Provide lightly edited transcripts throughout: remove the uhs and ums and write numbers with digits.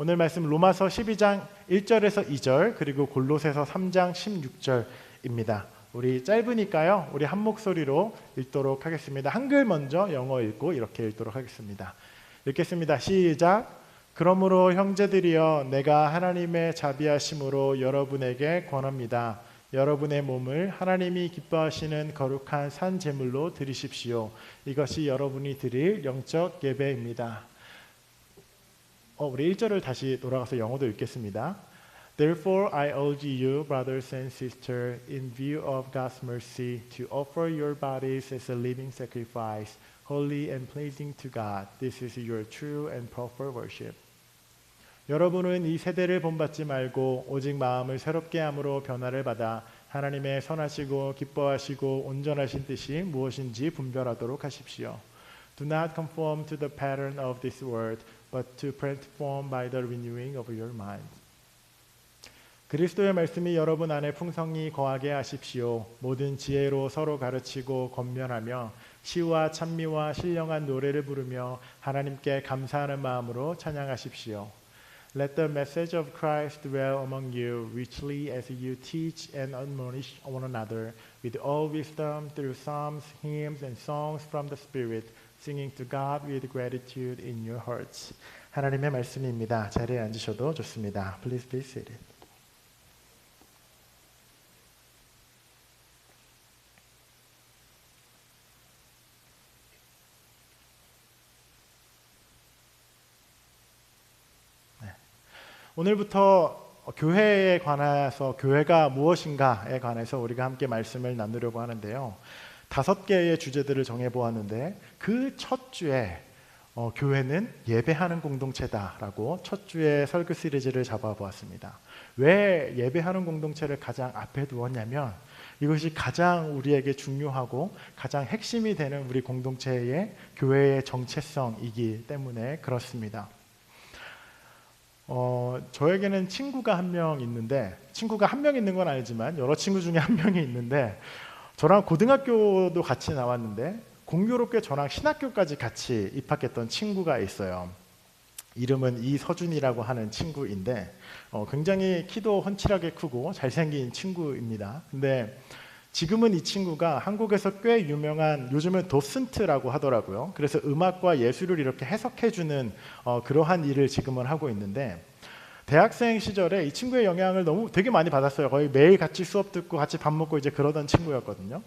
오늘 말씀 로마서 12장 1절에서 2절 그리고 골로새서 3장 16절입니다. 우리 짧으니까요. 우리 한 목소리로 읽도록 하겠습니다. 한글 먼저 영어 읽고 이렇게 읽도록 하겠습니다. 읽겠습니다. 시작. 그러므로 형제들이여 내가 하나님의 자비하심으로 여러분에게 권합니다. 여러분의 몸을 하나님이 기뻐하시는 거룩한 산 제물로 드리십시오. 이것이 여러분이 드릴 영적 예배입니다. 우리 1절을 다시 돌아가서 영어도 읽겠습니다. Therefore I urge you, brothers and sisters, in view of God's mercy, to offer your bodies as a living sacrifice, holy and pleasing to God. This is your true and proper worship. 여러분은 이 세대를 본받지 말고 오직 마음을 새롭게 함으로 변화를 받아 하나님의 선하시고 기뻐하시고 온전하신 뜻이 무엇인지 분별하도록 하십시오. Do not conform to the pattern of this world, but to transform by the renewing of your mind. 그리스도의 말씀이 여러분 안에 풍성히 거하게 하십시오. 모든 지혜로 서로 가르치고 권면하며 시와 찬미와 신령한 노래를 부르며 하나님께 감사하는 마음으로 찬양하십시오. Let the message of Christ dwell among you richly as you teach and admonish one another with all wisdom through psalms, hymns, and songs from the Spirit, singing to God with gratitude in your hearts. 하나님의 말씀입니다. 자리에 앉으셔도 좋습니다. Please be seated. 오늘부터 교회에 관해서 교회가 무엇인가에 관해서 우리가 함께 말씀을 나누려고 하는데요. 5개의 주제들을 정해보았는데 그 첫 주에 교회는 예배하는 공동체다라고 첫 주에 설교 시리즈를 잡아보았습니다. 왜 예배하는 공동체를 가장 앞에 두었냐면 이것이 가장 우리에게 중요하고 가장 핵심이 되는 우리 공동체의 교회의 정체성이기 때문에 그렇습니다. 저에게는 친구가 한 명 있는데 친구가 한 명 있는 건 아니지만 여러 친구 중에 한 명이 있는데 저랑 고등학교도 같이 나왔는데 공교롭게 저랑 신학교까지 같이 입학했던 친구가 있어요. 이름은 이서준이라고 하는 친구인데 굉장히 키도 훤칠하게 크고 잘생긴 친구입니다. 근데 지금은 이 친구가 한국에서 꽤 유명한 요즘은 도슨트라고 하더라고요. 그래서 음악과 예술을 이렇게 해석해주는 그러한 일을 지금은 하고 있는데 대학생 시절에 이 친구의 영향을 되게 많이 받았어요. 거의 매일 같이 수업 듣고 같이 밥 먹고 이제 그러던 친구였거든요.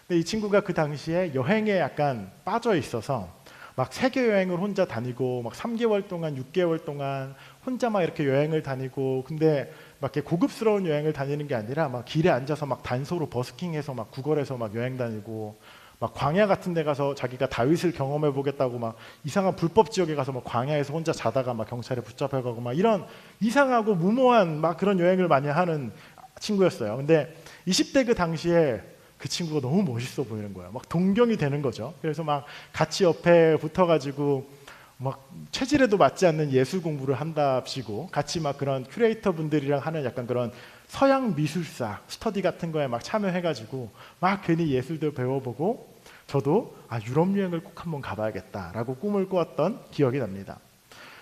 근데 이 친구가 그 당시에 여행에 약간 빠져 있어서 막 세계 여행을 혼자 다니고 막 3개월 동안 6개월 동안 혼자 막 이렇게 여행을 다니고 근데 막 이렇게 고급스러운 여행을 다니는 게 아니라 막 길에 앉아서 막 단소로 버스킹해서 막 구걸해서 막 여행 다니고 막 광야 같은 데 가서 자기가 다윗을 경험해 보겠다고 막 이상한 불법 지역에 가서 막 광야에서 혼자 자다가 막 경찰에 붙잡혀가고 막 이런 이상하고 무모한 막 그런 여행을 많이 하는 친구였어요. 근데 20대 그 당시에 그 친구가 너무 멋있어 보이는 거예요. 막 동경이 되는 거죠. 그래서 막 같이 옆에 붙어가지고 막 체질에도 맞지 않는 예술 공부를 한답시고 같이 막 그런 큐레이터 분들이랑 하는 약간 그런 서양 미술사 스터디 같은 거에 막 참여해가지고 막 괜히 예술도 배워보고 저도 유럽 여행을 꼭 한번 가봐야겠다라고 꿈을 꾸었던 기억이 납니다.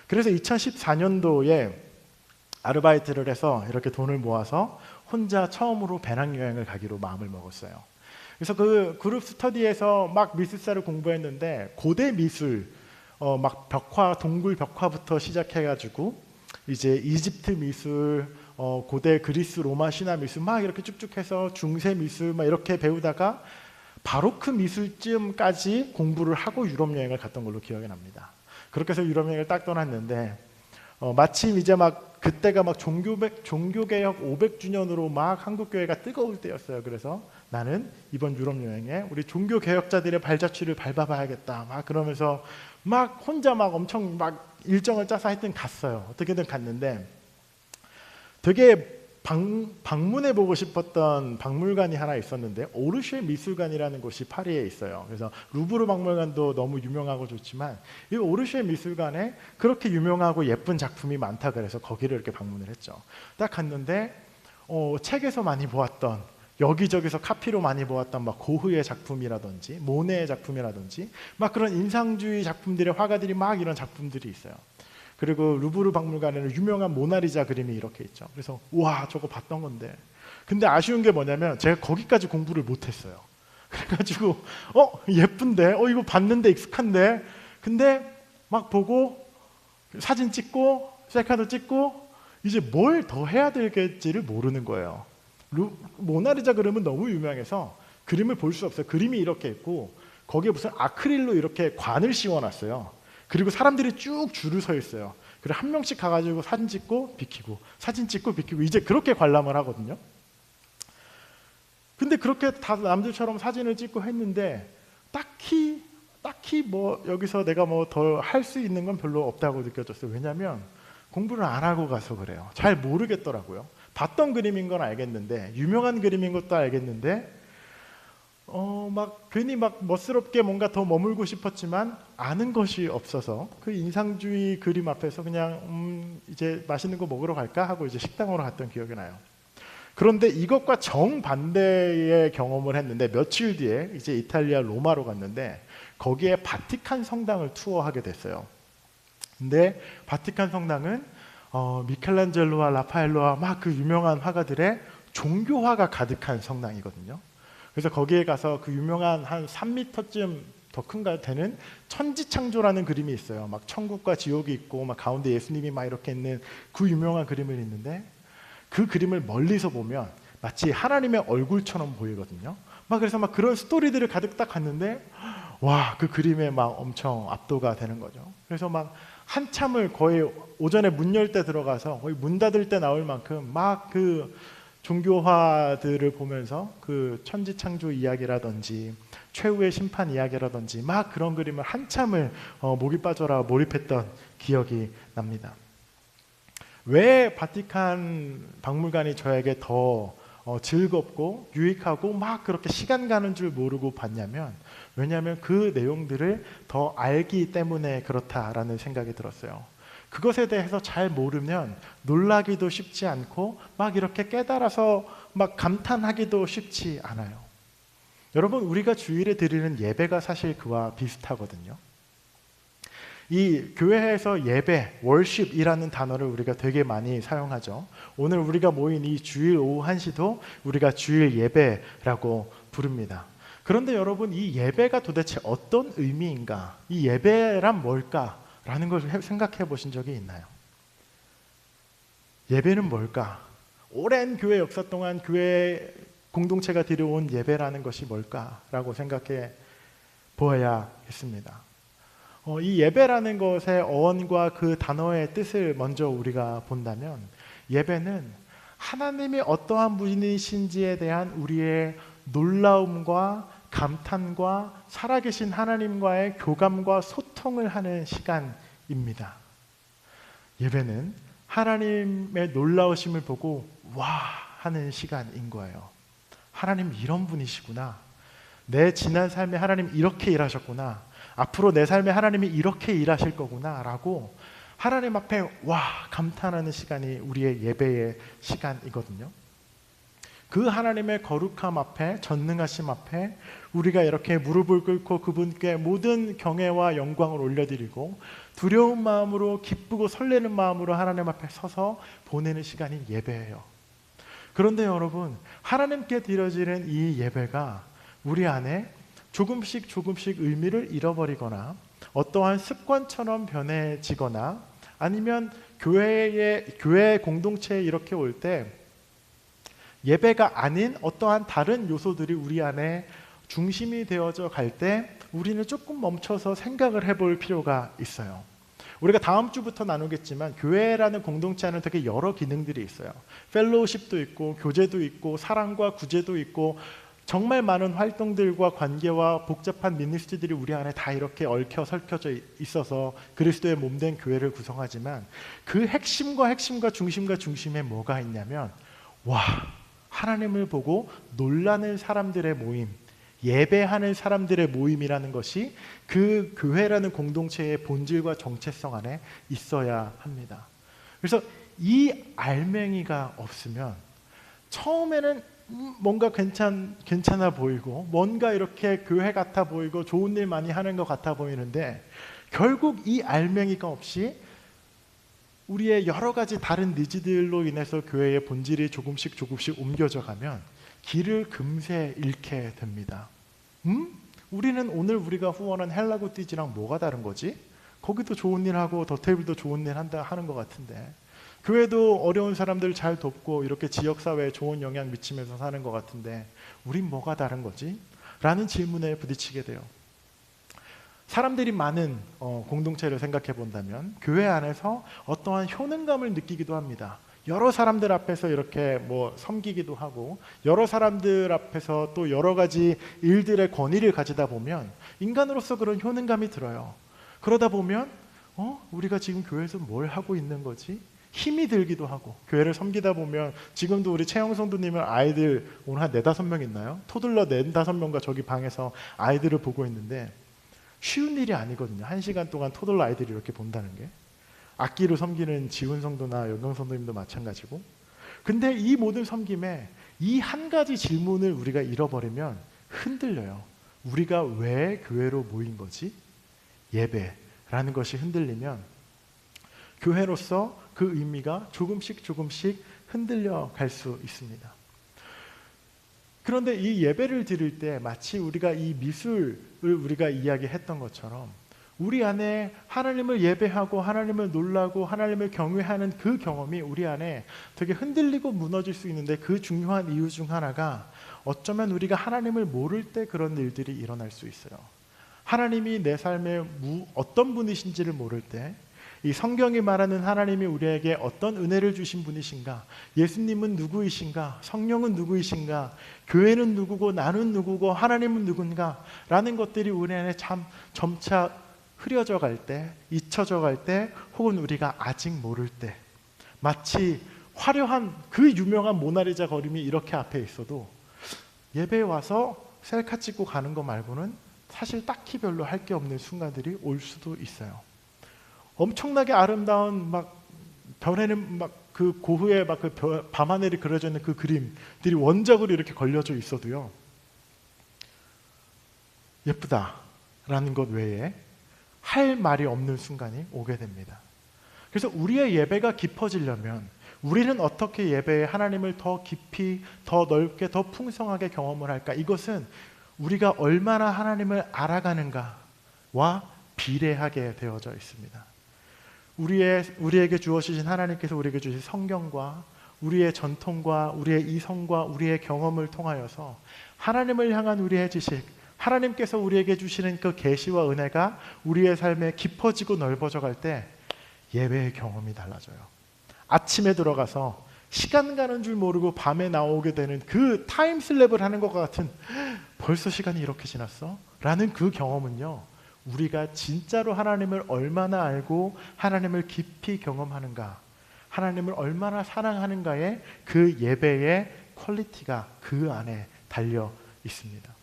그래서 2014년도에 아르바이트를 해서 이렇게 돈을 모아서 혼자 처음으로 배낭여행을 가기로 마음을 먹었어요. 그래서 그 그룹 스터디에서 막 미술사를 공부했는데 고대 미술 막 벽화, 동굴 벽화부터 시작해가지고 이제 이집트 미술, 고대 그리스 로마 신화 미술 막 이렇게 쭉쭉 해서 중세 미술 막 이렇게 배우다가 바로크 미술쯤까지 공부를 하고 유럽 여행을 갔던 걸로 기억이 납니다. 그렇게 해서 유럽 여행을 딱 떠났는데 마침 이제 막 그때가 막 종교개혁 500주년으로 막 한국교회가 뜨거울 때였어요. 그래서 나는 이번 유럽 여행에 우리 종교개혁자들의 발자취를 밟아봐야겠다 막 그러면서 막 혼자 막 엄청 막 일정을 짜서 하여튼 갔어요. 어떻게든 갔는데 되게 방문해보고 싶었던 박물관이 하나 있었는데 오르쉐 미술관이라는 곳이 파리에 있어요. 그래서 루브르 박물관도 너무 유명하고 좋지만 이 오르쉐 미술관에 그렇게 유명하고 예쁜 작품이 많다 그래서 거기를 이렇게 방문을 했죠. 딱 갔는데 책에서 많이 보았던 여기저기서 카피로 많이 보았던 막 고흐의 작품이라든지 모네의 작품이라든지 막 그런 인상주의 작품들의 화가들이 막 이런 작품들이 있어요. 그리고 루브르 박물관에는 유명한 모나리자 그림이 이렇게 있죠. 그래서 와, 저거 봤던 건데. 근데 아쉬운 게 뭐냐면 제가 거기까지 공부를 못했어요. 그래가지고 예쁜데, 이거 봤는데 익숙한데, 근데 막 보고 사진 찍고 셀카도 찍고 이제 뭘 더 해야 될지를 모르는 거예요. 모나리자 그림은 너무 유명해서 그림을 볼 수 없어요. 그림이 이렇게 있고 거기에 무슨 아크릴로 이렇게 관을 씌워놨어요. 그리고 사람들이 쭉 줄을 서 있어요. 그리고 한 명씩 가가지고 사진 찍고 비키고 사진 찍고 비키고 이제 그렇게 관람을 하거든요. 근데 그렇게 다 남들처럼 사진을 찍고 했는데 딱히 뭐 여기서 내가 뭐 더 할 수 있는 건 별로 없다고 느껴졌어요. 왜냐하면 공부를 안 하고 가서 그래요. 잘 모르겠더라고요. 봤던 그림인 건 알겠는데, 유명한 그림인 것도 알겠는데, 막 괜히 막 멋스럽게 뭔가 더 머물고 싶었지만 아는 것이 없어서 그 인상주의 그림 앞에서 그냥 이제 맛있는 거 먹으러 갈까 하고 이제 식당으로 갔던 기억이 나요. 그런데 이것과 정반대의 경험을 했는데 며칠 뒤에 이제 이탈리아 로마로 갔는데 거기에 바티칸 성당을 투어하게 됐어요. 근데 바티칸 성당은 미켈란젤로와 라파엘로와 막 그 유명한 화가들의 종교화가 가득한 성당이거든요. 그래서 거기에 가서 그 유명한 한 3m쯤 더 큰가 되는 천지창조라는 그림이 있어요. 막 천국과 지옥이 있고 막 가운데 예수님이 막 이렇게 있는 그 유명한 그림을 있는데 그 그림을 멀리서 보면 마치 하나님의 얼굴처럼 보이거든요. 막 그래서 막 그런 스토리들을 가득 딱 갔는데 와, 그 그림에 막 엄청 압도가 되는 거죠. 그래서 막 한참을 거의 오전에 문 열 때 들어가서 거의 문 닫을 때 나올 만큼 막 그 종교화들을 보면서 그 천지창조 이야기라든지 최후의 심판 이야기라든지 막 그런 그림을 한참을 목이 빠져라 몰입했던 기억이 납니다. 왜 바티칸 박물관이 저에게 더 즐겁고 유익하고 막 그렇게 시간 가는 줄 모르고 봤냐면, 왜냐하면 그 내용들을 더 알기 때문에 그렇다라는 생각이 들었어요. 그것에 대해서 잘 모르면 놀라기도 쉽지 않고 막 이렇게 깨달아서 막 감탄하기도 쉽지 않아요. 여러분, 우리가 주일에 드리는 예배가 사실 그와 비슷하거든요. 이 교회에서 예배, 월십이라는 단어를 우리가 되게 많이 사용하죠. 오늘 우리가 모인 이 주일 오후 1시도 우리가 주일 예배라고 부릅니다. 그런데 여러분, 이 예배가 도대체 어떤 의미인가? 이 예배란 뭘까? 라는 걸 생각해 보신 적이 있나요? 예배는 뭘까? 오랜 교회 역사 동안 교회 공동체가 드려온 예배라는 것이 뭘까라고 생각해 보아야겠습니다. 이 예배라는 것의 어원과 그 단어의 뜻을 먼저 우리가 본다면, 예배는 하나님이 어떠한 분이신지에 대한 우리의 놀라움과 감탄과 살아계신 하나님과의 교감과 소통을 하는 시간입니다. 예배는 하나님의 놀라우심을 보고 와 하는 시간인 거예요. 하나님 이런 분이시구나. 내 지난 삶에 하나님 이렇게 일하셨구나. 앞으로 내 삶에 하나님이 이렇게 일하실 거구나 라고 하나님 앞에 와 감탄하는 시간이 우리의 예배의 시간이거든요. 그 하나님의 거룩함 앞에, 전능하심 앞에 우리가 이렇게 무릎을 꿇고 그분께 모든 경애와 영광을 올려드리고 두려운 마음으로, 기쁘고 설레는 마음으로 하나님 앞에 서서 보내는 시간이 예배예요. 그런데 여러분, 하나님께 드려지는 이 예배가 우리 안에 조금씩 의미를 잃어버리거나 어떠한 습관처럼 변해지거나 아니면 교회 공동체에 이렇게 올 때 예배가 아닌 어떠한 다른 요소들이 우리 안에 중심이 되어져 갈 때 우리는 조금 멈춰서 생각을 해볼 필요가 있어요. 우리가 다음 주부터 나누겠지만 교회라는 공동체 안에 되게 여러 기능들이 있어요. 펠로우십도 있고 교제도 있고 사랑과 구제도 있고 정말 많은 활동들과 관계와 복잡한 미니스트리들이 우리 안에 다 이렇게 얽혀 설켜져 있어서 그리스도의 몸된 교회를 구성하지만 그 핵심과 중심에 뭐가 있냐면 와, 하나님을 보고 놀라는 사람들의 모임, 예배하는 사람들의 모임이라는 것이 그 교회라는 공동체의 본질과 정체성 안에 있어야 합니다. 그래서 이 알맹이가 없으면 처음에는 뭔가 괜찮아 보이고 뭔가 이렇게 교회 같아 보이고 좋은 일 많이 하는 것 같아 보이는데 결국 이 알맹이가 없이 우리의 여러 가지 다른 니즈들로 인해서 교회의 본질이 조금씩 옮겨져 가면 길을 금세 잃게 됩니다. 우리는 오늘 우리가 후원한 헬라고 띠지랑 뭐가 다른 거지? 거기도 좋은 일 하고 더 테이블도 좋은 일 한다 하는 것 같은데, 교회도 어려운 사람들 잘 돕고 이렇게 지역사회에 좋은 영향 미치면서 사는 것 같은데 우린 뭐가 다른 거지? 라는 질문에 부딪히게 돼요. 사람들이 많은 공동체를 생각해 본다면 교회 안에서 어떠한 효능감을 느끼기도 합니다. 여러 사람들 앞에서 이렇게 섬기기도 하고 여러 사람들 앞에서 또 여러 가지 일들의 권위를 가지다 보면 인간으로서 그런 효능감이 들어요. 그러다 보면 우리가 지금 교회에서 뭘 하고 있는 거지? 힘이 들기도 하고, 교회를 섬기다 보면 지금도 우리 최영 성도님은 아이들 오늘 한 4-5명 있나요? 토들러 4-5명과 저기 방에서 아이들을 보고 있는데 쉬운 일이 아니거든요. 1시간 동안 토들러 아이들이 이렇게 본다는 게. 악기로 섬기는 지훈 성도나 영경 성도님도 마찬가지고. 근데 이 모든 섬김에 이 한 가지 질문을 우리가 잃어버리면 흔들려요. 우리가 왜 교회로 모인 거지? 예배라는 것이 흔들리면 교회로서 그 의미가 조금씩 흔들려 갈 수 있습니다. 그런데 이 예배를 드릴 때 마치 우리가 이 미술을 우리가 이야기했던 것처럼 우리 안에 하나님을 예배하고 하나님을 놀라고 하나님을 경외하는 그 경험이 우리 안에 되게 흔들리고 무너질 수 있는데, 그 중요한 이유 중 하나가 어쩌면 우리가 하나님을 모를 때 그런 일들이 일어날 수 있어요. 하나님이 내 삶에 어떤 분이신지를 모를 때, 이 성경이 말하는 하나님이 우리에게 어떤 은혜를 주신 분이신가, 예수님은 누구이신가, 성령은 누구이신가, 교회는 누구고 나는 누구고 하나님은 누군가 라는 것들이 우리 안에 점차 흐려져 갈 때, 잊혀져 갈 때, 혹은 우리가 아직 모를 때, 마치 화려한 그 유명한 모나리자 그림이 이렇게 앞에 있어도 예배에 와서 셀카 찍고 가는 거 말고는 사실 딱히 별로 할 게 없는 순간들이 올 수도 있어요. 엄청나게 아름다운 별에는 그 고흐에 그 밤하늘이 그려져 있는 그 그림들이 원작으로 이렇게 걸려져 있어도요, 예쁘다라는 것 외에 할 말이 없는 순간이 오게 됩니다. 그래서 우리의 예배가 깊어지려면 우리는 어떻게 예배에 하나님을 더 깊이, 더 넓게, 더 풍성하게 경험을 할까? 이것은 우리가 얼마나 하나님을 알아가는가와 비례하게 되어져 있습니다. 우리에게 주어주신 하나님께서 우리에게 주신 성경과 우리의 전통과 우리의 이성과 우리의 경험을 통하여서 하나님을 향한 우리의 지식, 하나님께서 우리에게 주시는 그 계시와 은혜가 우리의 삶에 깊어지고 넓어져 갈 때 예배의 경험이 달라져요. 아침에 들어가서 시간 가는 줄 모르고 밤에 나오게 되는 그 타임슬랩을 하는 것 같은, 벌써 시간이 이렇게 지났어? 라는 그 경험은요, 우리가 진짜로 하나님을 얼마나 알고 하나님을 깊이 경험하는가, 하나님을 얼마나 사랑하는가의 그 예배의 퀄리티가 그 안에 달려 있습니다.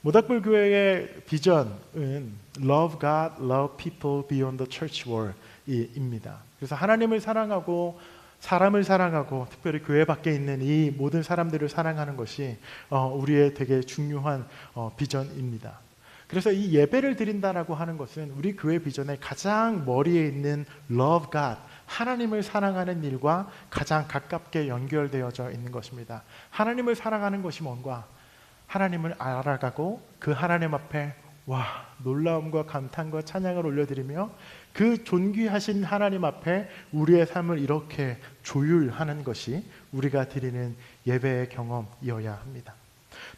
모닥불 교회의 비전은 Love God, Love People Beyond the Church Wall입니다. 그래서 하나님을 사랑하고 사람을 사랑하고 특별히 교회 밖에 있는 이 모든 사람들을 사랑하는 것이 우리의 되게 중요한 비전입니다. 그래서 이 예배를 드린다라고 하는 것은 우리 교회 비전의 가장 머리에 있는 Love God, 하나님을 사랑하는 일과 가장 가깝게 연결되어져 있는 것입니다. 하나님을 사랑하는 것이 뭔가? 하나님을 알아가고 그 하나님 앞에 놀라움과 감탄과 찬양을 올려드리며 그 존귀하신 하나님 앞에 우리의 삶을 이렇게 조율하는 것이 우리가 드리는 예배의 경험이어야 합니다.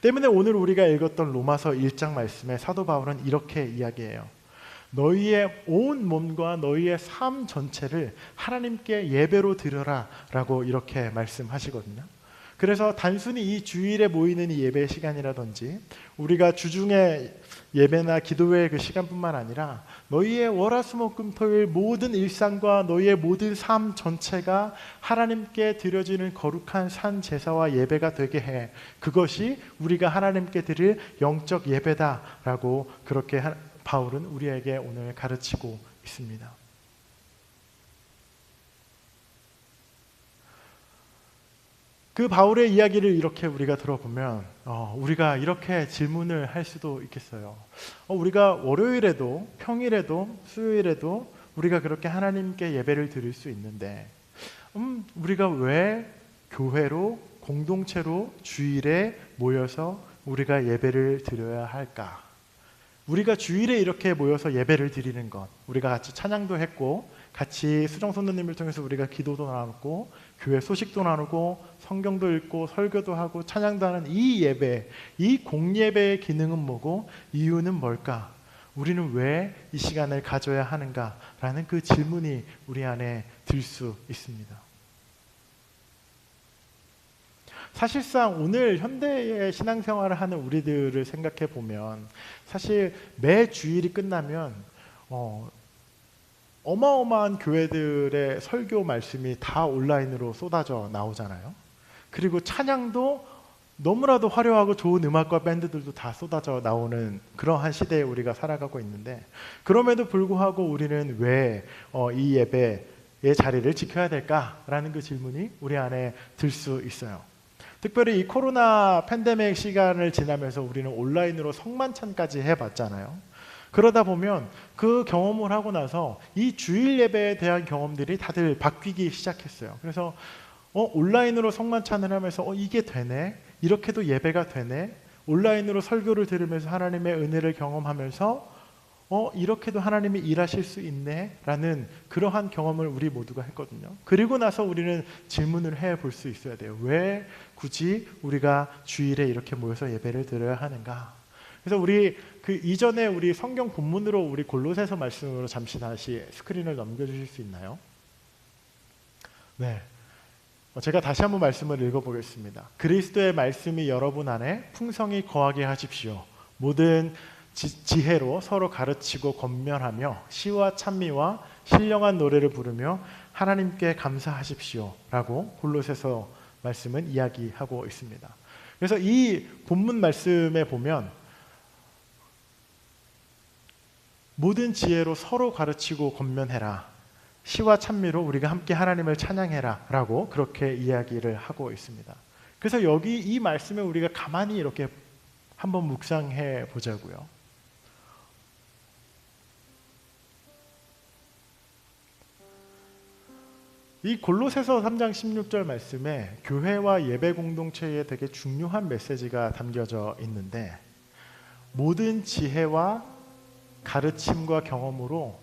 때문에 오늘 우리가 읽었던 로마서 1장 말씀에 사도 바울은 이렇게 이야기해요. 너희의 온 몸과 너희의 삶 전체를 하나님께 예배로 드려라 라고 이렇게 말씀하시거든요. 그래서 단순히 이 주일에 모이는 이 예배 시간이라든지 우리가 주중에 예배나 기도회의 그 시간뿐만 아니라 너희의 월화수목금토일 모든 일상과 너희의 모든 삶 전체가 하나님께 드려지는 거룩한 산 제사와 예배가 되게 해. 그것이 우리가 하나님께 드릴 영적 예배다라고 그렇게 바울은 우리에게 오늘 가르치고 있습니다. 그 바울의 이야기를 이렇게 우리가 들어보면 우리가 이렇게 질문을 할 수도 있겠어요. 우리가 월요일에도 평일에도 수요일에도 우리가 그렇게 하나님께 예배를 드릴 수 있는데 우리가 왜 교회로 공동체로 주일에 모여서 우리가 예배를 드려야 할까? 우리가 주일에 이렇게 모여서 예배를 드리는 것, 우리가 같이 찬양도 했고 같이 수정선도님을 통해서 우리가 기도도 나누고 교회 소식도 나누고 성경도 읽고 설교도 하고 찬양도 하는 이 예배, 이 공예배의 기능은 뭐고 이유는 뭘까? 우리는 왜 이 시간을 가져야 하는가라는 그 질문이 우리 안에 들 수 있습니다. 사실상 오늘 현대의 신앙생활을 하는 우리들을 생각해 보면 사실 매 주일이 끝나면 어마어마한 교회들의 설교 말씀이 다 온라인으로 쏟아져 나오잖아요. 그리고 찬양도 너무나도 화려하고 좋은 음악과 밴드들도 다 쏟아져 나오는 그러한 시대에 우리가 살아가고 있는데 그럼에도 불구하고 우리는 왜 이 예배의 자리를 지켜야 될까라는 그 질문이 우리 안에 들 수 있어요. 특별히 이 코로나 팬데믹 시간을 지나면서 우리는 온라인으로 성만찬까지 해봤잖아요. 그러다 보면 그 경험을 하고 나서 이 주일 예배에 대한 경험들이 다들 바뀌기 시작했어요. 그래서 온라인으로 성만찬을 하면서 이게 되네? 이렇게도 예배가 되네? 온라인으로 설교를 들으면서 하나님의 은혜를 경험하면서 이렇게도 하나님이 일하실 수 있네? 라는 그러한 경험을 우리 모두가 했거든요. 그리고 나서 우리는 질문을 해볼 수 있어야 돼요. 왜 굳이 우리가 주일에 이렇게 모여서 예배를 드려야 하는가? 그래서 우리 그 이전에 우리 성경 본문으로 우리 골로새서 말씀으로 잠시 다시 스크린을 넘겨주실 수 있나요? 네. 제가 다시 한번 말씀을 읽어보겠습니다. 그리스도의 말씀이 여러분 안에 풍성히 거하게 하십시오. 모든 지혜로 서로 가르치고 권면하며 시와 찬미와 신령한 노래를 부르며 하나님께 감사하십시오 라고 골로새서 말씀은 이야기하고 있습니다. 그래서 이 본문 말씀에 보면 모든 지혜로 서로 가르치고 권면해라, 시와 찬미로 우리가 함께 하나님을 찬양해라 라고 그렇게 이야기를 하고 있습니다. 그래서 여기 이 말씀에 우리가 가만히 이렇게 한번 묵상해 보자고요. 이 골로새서 3장 16절 말씀에 교회와 예배 공동체에 되게 중요한 메시지가 담겨져 있는데 모든 지혜와 가르침과 경험으로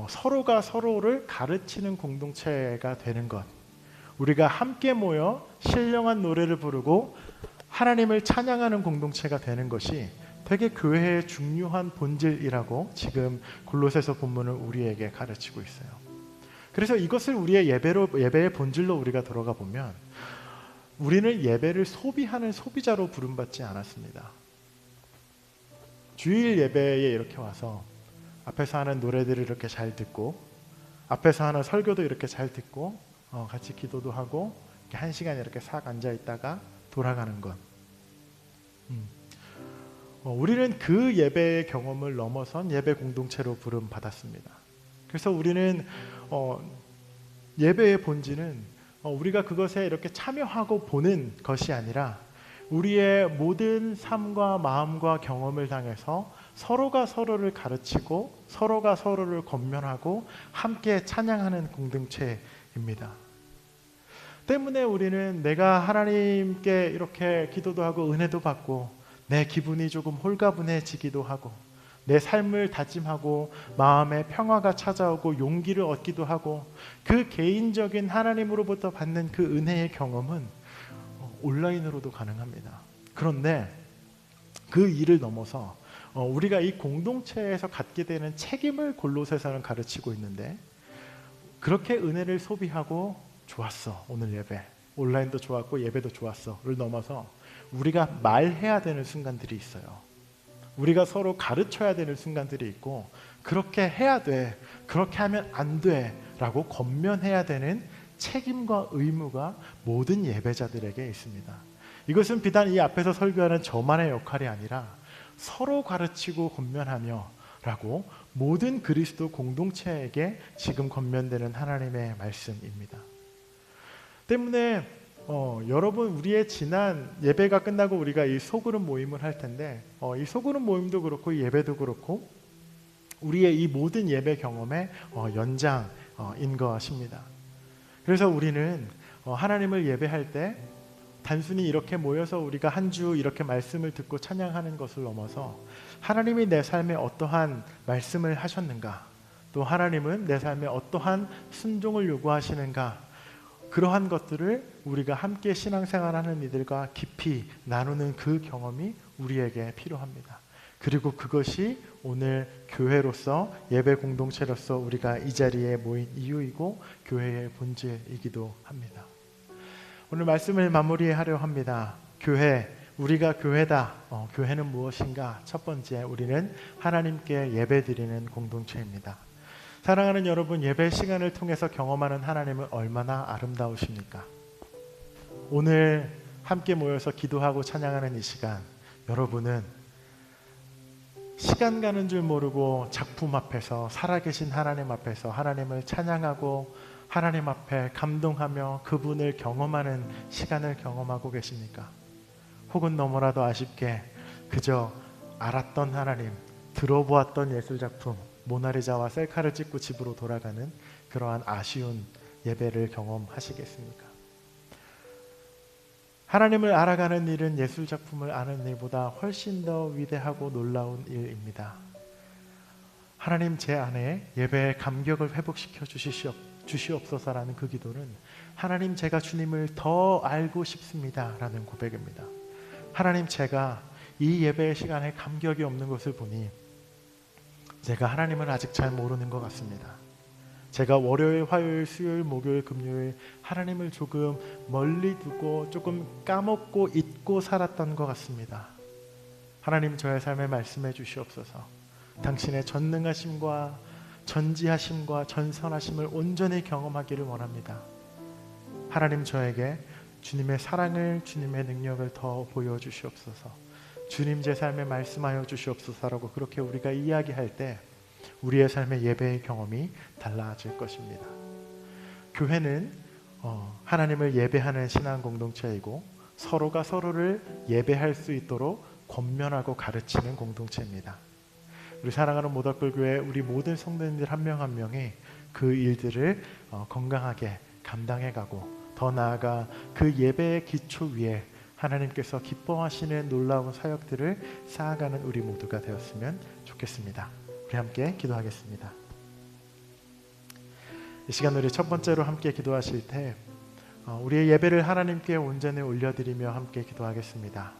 서로가 서로를 가르치는 공동체가 되는 것, 우리가 함께 모여 신령한 노래를 부르고 하나님을 찬양하는 공동체가 되는 것이 되게 교회의 중요한 본질이라고 지금 골로새서 본문은 우리에게 가르치고 있어요. 그래서 이것을 우리의 예배의 본질로 우리가 들어가 보면 우리는 예배를 소비하는 소비자로 부름받지 않았습니다. 주일 예배에 이렇게 와서 앞에서 하는 노래들을 이렇게 잘 듣고 앞에서 하는 설교도 이렇게 잘 듣고 같이 기도도 하고 이렇게 한 시간 이렇게 싹 앉아 있다가 돌아가는 것. 우리는 그 예배의 경험을 넘어선 예배 공동체로 부름받았습니다. 그래서 우리는 예배의 본질은 우리가 그것에 이렇게 참여하고 보는 것이 아니라 우리의 모든 삶과 마음과 경험을 당해서 서로가 서로를 가르치고 서로가 서로를 권면하고 함께 찬양하는 공동체입니다. 때문에 우리는 내가 하나님께 이렇게 기도도 하고 은혜도 받고 내 기분이 조금 홀가분해지기도 하고 내 삶을 다짐하고 마음에 평화가 찾아오고 용기를 얻기도 하고 그 개인적인 하나님으로부터 받는 그 은혜의 경험은 온라인으로도 가능합니다. 그런데 그 일을 넘어서 우리가 이 공동체에서 갖게 되는 책임을 골로새서는 가르치고 있는데 그렇게 은혜를 소비하고 좋았어 오늘 예배 온라인도 좋았고 예배도 좋았어를 넘어서 우리가 말해야 되는 순간들이 있어요. 우리가 서로 가르쳐야 되는 순간들이 있고 그렇게 해야 돼, 그렇게 하면 안 돼 라고 권면해야 되는 책임과 의무가 모든 예배자들에게 있습니다. 이것은 비단 이 앞에서 설교하는 저만의 역할이 아니라 서로 가르치고 권면하며 라고 모든 그리스도 공동체에게 지금 권면되는 하나님의 말씀입니다. 때문에 여러분, 우리의 지난 예배가 끝나고 우리가 이 소그룹 모임을 할 텐데 이 소그룹 모임도 그렇고 이 예배도 그렇고 우리의 이 모든 예배 경험의 연장인 것입니다. 그래서 우리는 하나님을 예배할 때 단순히 이렇게 모여서 우리가 한 주 이렇게 말씀을 듣고 찬양하는 것을 넘어서 하나님이 내 삶에 어떠한 말씀을 하셨는가, 또 하나님은 내 삶에 어떠한 순종을 요구하시는가, 그러한 것들을 우리가 함께 신앙생활하는 이들과 깊이 나누는 그 경험이 우리에게 필요합니다. 그리고 그것이 오늘 교회로서, 예배 공동체로서 우리가 이 자리에 모인 이유이고 교회의 본질이기도 합니다. 오늘 말씀을 마무리하려 합니다. 교회, 우리가 교회다. 교회는 무엇인가? 첫 번째, 우리는 하나님께 예배드리는 공동체입니다. 사랑하는 여러분, 예배 시간을 통해서 경험하는 하나님은 얼마나 아름다우십니까? 오늘 함께 모여서 기도하고 찬양하는 이 시간, 여러분은 시간 가는 줄 모르고 작품 앞에서, 살아계신 하나님 앞에서 하나님을 찬양하고 하나님 앞에 감동하며 그분을 경험하는 시간을 경험하고 계십니까? 혹은 너무나도 아쉽게 그저 알았던 하나님, 들어보았던 예술작품, 모나리자와 셀카를 찍고 집으로 돌아가는 그러한 아쉬운 예배를 경험하시겠습니까? 하나님을 알아가는 일은 예술작품을 아는 일보다 훨씬 더 위대하고 놀라운 일입니다. 하나님, 제 안에 예배의 감격을 회복시켜 주시옵소서라는 그 기도는 하나님, 제가 주님을 더 알고 싶습니다 라는 고백입니다. 하나님, 제가 이 예배의 시간에 감격이 없는 것을 보니 제가 하나님을 아직 잘 모르는 것 같습니다. 제가 월요일, 화요일, 수요일, 목요일, 금요일 하나님을 조금 멀리 두고 조금 까먹고 잊고 살았던 것 같습니다. 하나님, 저의 삶에 말씀해 주시옵소서. 당신의 전능하심과 전지하심과 전선하심을 온전히 경험하기를 원합니다. 하나님, 저에게 주님의 사랑을, 주님의 능력을 더 보여주시옵소서. 주님, 제 삶에 말씀하여 주시옵소서라고 그렇게 우리가 이야기할 때 우리의 삶의 예배의 경험이 달라질 것입니다. 교회는 하나님을 예배하는 신앙 공동체이고 서로가 서로를 예배할 수 있도록 권면하고 가르치는 공동체입니다. 우리 사랑하는 모닥불교회 우리 모든 성도님들 한 명 한 명이 그 일들을 건강하게 감당해가고, 더 나아가 그 예배의 기초 위에 하나님께서 기뻐하시는 놀라운 사역들을 쌓아가는 우리 모두가 되었으면 좋겠습니다. 우리 함께 기도하겠습니다. 이 시간 우리 첫 번째로 함께 기도하실 때 우리의 예배를 하나님께 온전히 올려드리며 함께 기도하겠습니다.